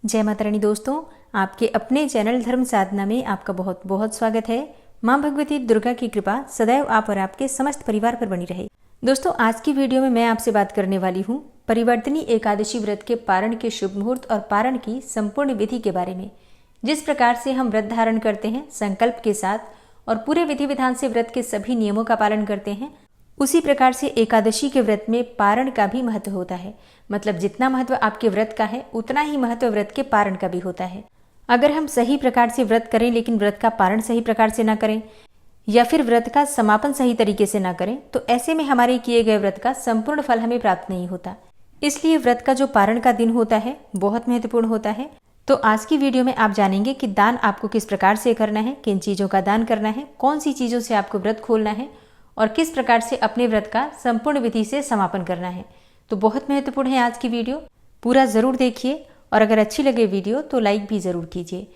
जय माता रानी दोस्तों, आपके अपने चैनल धर्म साधना में आपका बहुत बहुत स्वागत है। माँ भगवती दुर्गा की कृपा सदैव आप और आपके समस्त परिवार पर बनी रहे। दोस्तों, आज की वीडियो में मैं आपसे बात करने वाली हूँ परिवर्तनी एकादशी व्रत के पारण के शुभ मुहूर्त और पारण की संपूर्ण विधि के बारे में। जिस प्रकार से हम व्रत धारण करते हैं संकल्प के साथ और पूरे विधि विधान से व्रत के सभी नियमों का पालन करते हैं, उसी प्रकार से एकादशी के व्रत में पारण का भी महत्व होता है। मतलब जितना महत्व आपके व्रत का है उतना ही महत्व व्रत के पारण का भी होता है। अगर हम सही प्रकार से व्रत करें लेकिन व्रत का पारण सही प्रकार से ना करें या फिर व्रत का समापन सही तरीके से ना करें तो ऐसे में हमारे किए गए व्रत का संपूर्ण फल हमें प्राप्त नहीं होता। इसलिए व्रत का जो पारण का दिन होता है बहुत महत्वपूर्ण होता है। तो आज की वीडियो में आप जानेंगे कि दान आपको किस प्रकार से करना है, किन चीज़ों का दान करना है, कौन सी चीज़ों से आपको व्रत खोलना है और किस प्रकार से अपने व्रत का संपूर्ण विधि से समापन करना है। तो बहुत महत्वपूर्ण है आज की वीडियो, पूरा ज़रूर देखिए और अगर अच्छी लगे वीडियो तो लाइक भी ज़रूर कीजिए।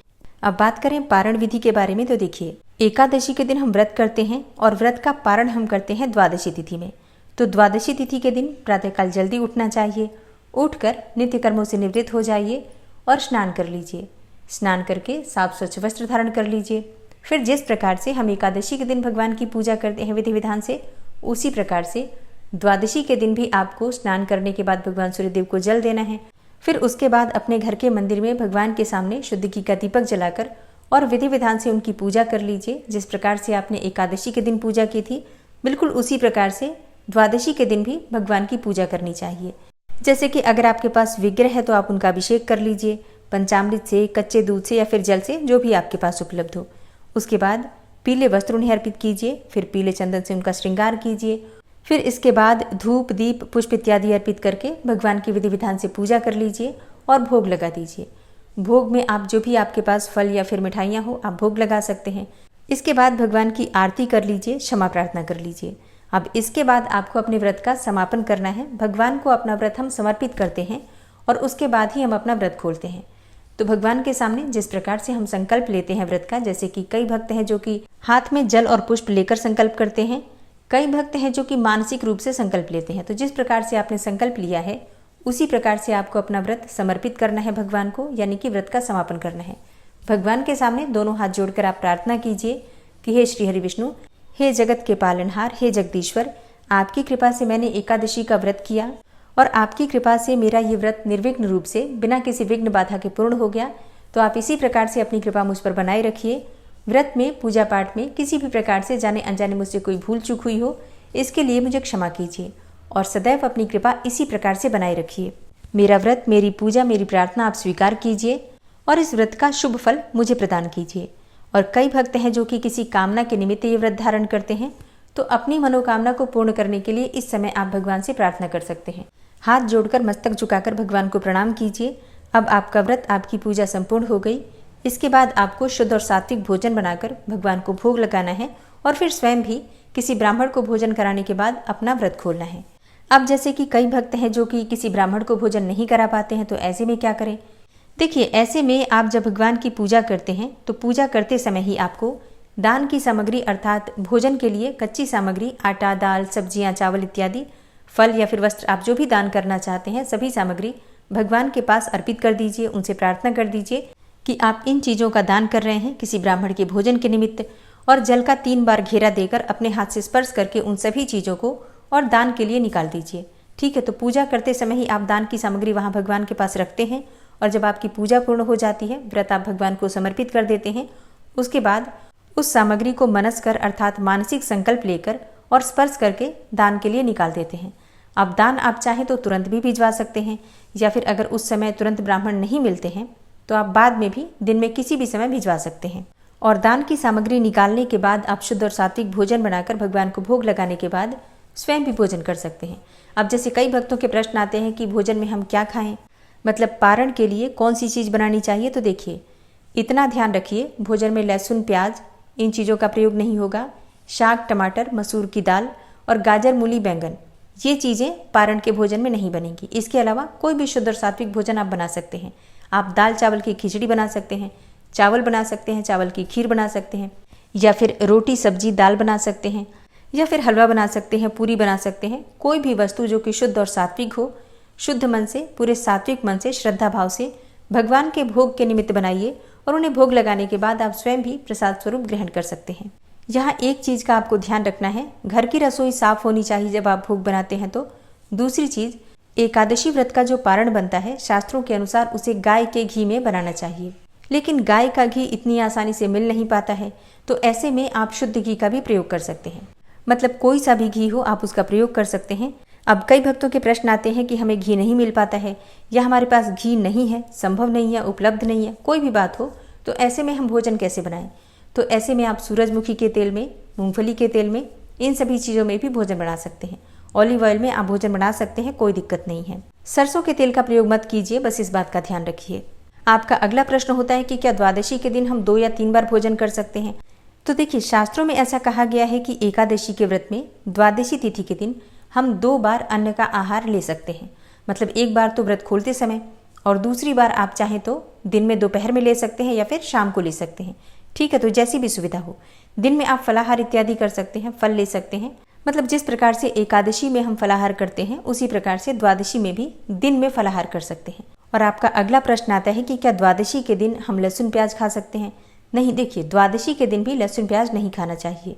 अब बात करें पारण विधि के बारे में तो देखिए, एकादशी के दिन हम व्रत करते हैं और व्रत का पारण हम करते हैं द्वादशी तिथि में। तो द्वादशी तिथि के दिन प्रातःकाल जल्दी उठना चाहिए। उठकर नित्य कर्मों से निवृत्त हो जाइए और स्नान कर लीजिए। स्नान करके साफ स्वच्छ वस्त्र धारण कर लीजिए। फिर जिस प्रकार से हम एकादशी के दिन भगवान की पूजा करते हैं विधि विधान से, उसी प्रकार से द्वादशी के दिन भी आपको स्नान करने के बाद भगवान सूर्यदेव को जल देना है। फिर उसके बाद अपने घर के मंदिर में भगवान के सामने शुद्ध घी का दीपक जलाकर और विधि विधान से उनकी पूजा कर लीजिए। जिस प्रकार से आपने एकादशी के दिन पूजा की थी, बिल्कुल उसी प्रकार से द्वादशी के दिन भी भगवान की पूजा करनी चाहिए। जैसे कि अगर आपके पास विग्रह है तो आप उनका अभिषेक कर लीजिए पंचामृत से, कच्चे दूध से या फिर जल से, जो भी आपके पास उपलब्ध हो। उसके बाद पीले वस्त्र उन्हें अर्पित कीजिए। फिर पीले चंदन से उनका श्रृंगार कीजिए। फिर इसके बाद धूप, दीप, पुष्प इत्यादि अर्पित करके भगवान की विधि विधान से पूजा कर लीजिए और भोग लगा दीजिए। भोग में आप जो भी आपके पास फल या फिर मिठाइयाँ हो आप भोग लगा सकते हैं। इसके बाद भगवान की आरती कर लीजिए, क्षमा प्रार्थना कर लीजिए। अब इसके बाद आपको अपने व्रत का समापन करना है। भगवान को अपना व्रत हम समर्पित करते हैं और उसके बाद ही हम अपना व्रत खोलते हैं। तो भगवान के सामने जिस प्रकार से हम संकल्प लेते हैं व्रत का, जैसे कि कई भक्त हैं जो कि हाथ में जल और पुष्प लेकर संकल्प करते हैं, कई भक्त हैं जो कि मानसिक रूप से संकल्प लेते हैं। तो जिस प्रकार से आपने संकल्प लिया है उसी प्रकार से आपको अपना व्रत समर्पित करना है भगवान को, यानी कि व्रत का समापन करना है। भगवान के सामने दोनों हाथ जोड़कर आप प्रार्थना कीजिए कि हे श्री हरि विष्णु, हे जगत के पालनहार, हे जगदीश्वर, आपकी कृपा से मैंने एकादशी का व्रत किया और आपकी कृपा से मेरा ये व्रत निर्विघ्न रूप से बिना किसी विघ्न बाधा के पूर्ण हो गया। तो आप इसी प्रकार से अपनी कृपा मुझ पर बनाए रखिए। व्रत में, पूजा पाठ में किसी भी प्रकार से जाने अनजाने मुझसे कोई भूल चूक हुई हो, इसके लिए मुझे क्षमा कीजिए और सदैव अपनी कृपा इसी प्रकार से बनाए रखिए। मेरा व्रत, मेरी पूजा, मेरी प्रार्थना आप स्वीकार कीजिए और इस व्रत का शुभ फल मुझे प्रदान कीजिए। और कई भक्त हैं जो कि किसी कामना के निमित्त ये व्रत धारण करते हैं, तो अपनी मनोकामना को पूर्ण करने के लिए इस समय आप भगवान से प्रार्थना कर सकते हैं। हाथ जोड़कर मस्तक झुकाकर भगवान को प्रणाम कीजिए। अब आपका व्रत, आपकी पूजा संपूर्ण हो गई। इसके बाद आपको शुद्ध और सात्विक भोजन बनाकर भगवान को भोग लगाना है और फिर स्वयं भी किसी ब्राह्मण को भोजन कराने के बाद अपना व्रत खोलना है। अब जैसे कि कई भक्त हैं जो कि किसी ब्राह्मण को भोजन नहीं करा पाते हैं, तो ऐसे में क्या करें? देखिए, ऐसे में आप जब भगवान की पूजा करते हैं तो पूजा करते समय ही आपको दान की सामग्री अर्थात भोजन के लिए कच्ची सामग्री, आटा, दाल, सब्जियां, चावल इत्यादि, फल या फिर वस्त्र, आप जो भी दान करना चाहते हैं सभी सामग्री भगवान के पास अर्पित कर दीजिए। उनसे प्रार्थना कर दीजिए कि आप इन चीज़ों का दान कर रहे हैं किसी ब्राह्मण के भोजन के निमित्त, और जल का 3 बार घेरा देकर अपने हाथ से स्पर्श करके उन सभी चीज़ों को और दान के लिए निकाल दीजिए। ठीक है, तो पूजा करते समय ही आप दान की सामग्री वहाँ भगवान के पास रखते हैं और जब आपकी पूजा पूर्ण हो जाती है, व्रत आप भगवान को समर्पित कर देते हैं, उसके बाद उस सामग्री को मनस कर अर्थात मानसिक संकल्प लेकर और स्पर्श करके दान के लिए निकाल देते हैं। अब दान आप चाहें तो तुरंत भी भिजवा सकते हैं या फिर अगर उस समय तुरंत ब्राह्मण नहीं मिलते हैं तो आप बाद में भी दिन में किसी भी समय भिजवा सकते हैं। और दान की सामग्री निकालने के बाद आप शुद्ध और सात्विक भोजन बनाकर भगवान को भोग लगाने के बाद स्वयं भी भोजन कर सकते हैं। अब जैसे कई भक्तों के प्रश्न आते हैं कि भोजन में हम क्या खाएं, मतलब पारण के लिए कौन सी चीज़ बनानी चाहिए, तो देखिए इतना ध्यान रखिए, भोजन में लहसुन, प्याज, इन चीज़ों का प्रयोग नहीं होगा। शाक, टमाटर, मसूर की दाल और गाजर, मूली, बैंगन, ये चीज़ें पारण के भोजन में नहीं बनेंगी। इसके अलावा कोई भी शुद्ध और सात्विक भोजन आप बना सकते हैं। आप दाल चावल की खिचड़ी बना सकते हैं, चावल बना सकते हैं, चावल की खीर बना सकते हैं, या फिर रोटी, सब्जी, दाल बना सकते हैं, या फिर हलवा बना सकते हैं, पूरी बना सकते हैं। कोई भी वस्तु जो कि शुद्ध और सात्विक हो, शुद्ध मन से, पूरे सात्विक मन से, श्रद्धा भाव से भगवान के भोग के निमित्त बनाइए और उन्हें भोग लगाने के बाद आप स्वयं भी प्रसाद स्वरूप ग्रहण कर सकते हैं। यहाँ एक चीज़ का आपको ध्यान रखना है, घर की रसोई साफ होनी चाहिए जब आप भोग बनाते हैं तो। दूसरी चीज़, एकादशी व्रत का जो पारण बनता है शास्त्रों के अनुसार उसे गाय के घी में बनाना चाहिए, लेकिन गाय का घी इतनी आसानी से मिल नहीं पाता है, तो ऐसे में आप शुद्ध घी का भी प्रयोग कर सकते हैं। मतलब कोई सा भी घी हो आप उसका प्रयोग कर सकते हैं। अब कई भक्तों के प्रश्न आते हैं कि हमें घी नहीं मिल पाता है या हमारे पास घी नहीं है, संभव नहीं है, उपलब्ध नहीं है, कोई भी बात हो, तो ऐसे में हम भोजन कैसे बनाएं। तो ऐसे में आप सूरजमुखी के तेल में, मूंगफली के तेल में, इन सभी चीज़ों में भी भोजन बना सकते हैं। ऑलिव ऑयल में आप भोजन बना सकते हैं, कोई दिक्कत नहीं है। सरसों के तेल का प्रयोग मत कीजिए, बस इस बात का ध्यान रखिए। आपका अगला प्रश्न होता है कि क्या द्वादशी के दिन हम 2 या 3 बार भोजन कर सकते हैं। तो देखिए, शास्त्रों में ऐसा कहा गया है कि एकादशी के व्रत में द्वादशी तिथि के दिन हम 2 बार अन्न का आहार ले सकते हैं। मतलब एक बार तो व्रत खोलते समय और दूसरी बार आप चाहें तो दिन में दोपहर में ले सकते हैं या फिर शाम को ले सकते हैं। ठीक है, तो जैसी भी सुविधा हो। दिन में आप फलाहार इत्यादि कर सकते हैं, फल ले सकते हैं। मतलब जिस प्रकार से एकादशी में हम फलाहार करते हैं उसी प्रकार से द्वादशी में भी दिन में फलाहार कर सकते हैं। और आपका अगला प्रश्न आता है कि क्या द्वादशी के दिन हम लहसुन प्याज खा सकते हैं। नहीं, देखिए, द्वादशी के दिन भी लहसुन प्याज नहीं खाना चाहिए।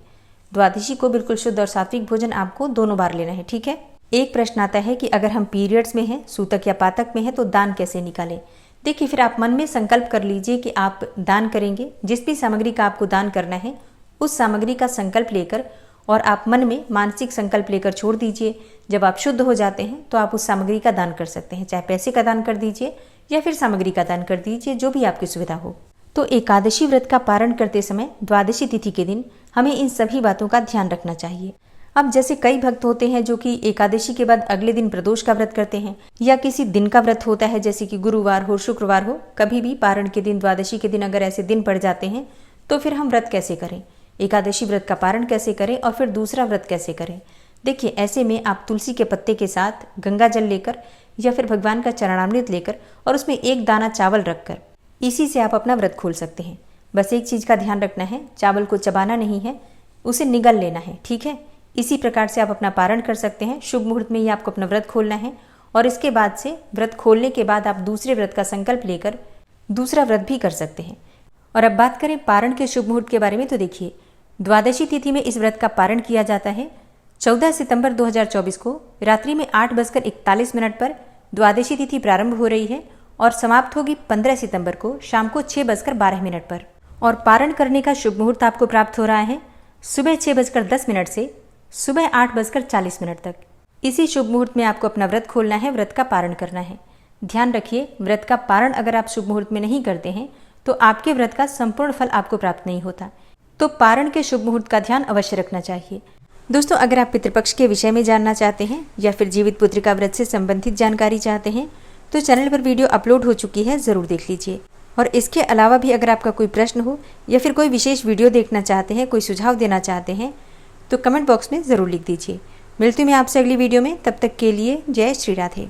द्वादशी को बिल्कुल शुद्ध और सात्विक भोजन आपको दोनों बार लेना है। ठीक है। एक प्रश्न आता है कि अगर हम पीरियड्स में हैं, सूतक या पातक में हैं, तो दान कैसे निकालें। देखिए, फिर आप मन में संकल्प कर लीजिए कि आप दान करेंगे। जिस भी सामग्री का आपको दान करना है उस सामग्री का संकल्प लेकर, और आप मन में मानसिक संकल्प लेकर छोड़ दीजिए। जब आप शुद्ध हो जाते हैं तो आप उस सामग्री का दान कर सकते हैं। चाहे पैसे का दान कर दीजिए या फिर सामग्री का दान कर दीजिए, जो भी आपकी सुविधा हो। तो एकादशी व्रत का पारण करते समय द्वादशी तिथि के दिन हमें इन सभी बातों का ध्यान रखना चाहिए। अब जैसे कई भक्त होते हैं जो कि एकादशी के बाद अगले दिन प्रदोष का व्रत करते हैं, या किसी दिन का व्रत होता है जैसे कि गुरुवार हो, शुक्रवार हो, कभी भी पारण के दिन, द्वादशी के दिन अगर ऐसे दिन पड़ जाते हैं तो फिर हम व्रत कैसे करें, एकादशी व्रत का पारण कैसे करें और फिर दूसरा व्रत कैसे करें। देखिए, ऐसे में आप तुलसी के पत्ते के साथ गंगा जल लेकर या फिर भगवान का चरणामृत लेकर और उसमें एक दाना चावल रखकर इसी से आप अपना व्रत खोल सकते हैं। बस एक चीज़ का ध्यान रखना है, चावल को चबाना नहीं है, उसे निगल लेना है। ठीक है। इसी प्रकार से आप अपना पारण कर सकते हैं। शुभ मुहूर्त में ही आपको अपना व्रत खोलना है और इसके बाद से व्रत खोलने के बाद आप दूसरे व्रत का संकल्प लेकर दूसरा व्रत भी कर सकते हैं। और अब बात करें पारण के शुभ मुहूर्त के बारे में, तो देखिए, द्वादशी तिथि में इस व्रत का पारण किया जाता है। 14 सितंबर 2024 को रात्रि में 8:41 पर द्वादशी तिथि प्रारंभ हो रही है और समाप्त होगी 15 सितंबर को शाम को 6:12 पर। और पारण करने का शुभ मुहूर्त आपको प्राप्त हो रहा है सुबह 6:10 से सुबह 8:40 तक। इसी शुभ मुहूर्त में आपको अपना व्रत खोलना है, व्रत का पारण करना है। ध्यान रखिए, व्रत का पारण अगर आप शुभ मुहूर्त में नहीं करते हैं तो आपके व्रत का संपूर्ण फल आपको प्राप्त नहीं होता। तो पारण के शुभ मुहूर्त का ध्यान अवश्य रखना चाहिए। दोस्तों, अगर आप पितृपक्ष के विषय में जानना चाहते हैं या फिर जीवित पुत्रिका व्रत से संबंधित जानकारी चाहते हैं तो चैनल पर वीडियो अपलोड हो चुकी है, ज़रूर देख लीजिए। और इसके अलावा भी अगर आपका कोई प्रश्न हो या फिर कोई विशेष वीडियो देखना चाहते हैं, कोई सुझाव देना चाहते हैं तो कमेंट बॉक्स में ज़रूर लिख दीजिए। मिलती हूँ मैं आपसे अगली वीडियो में, तब तक के लिए जय श्री राधे।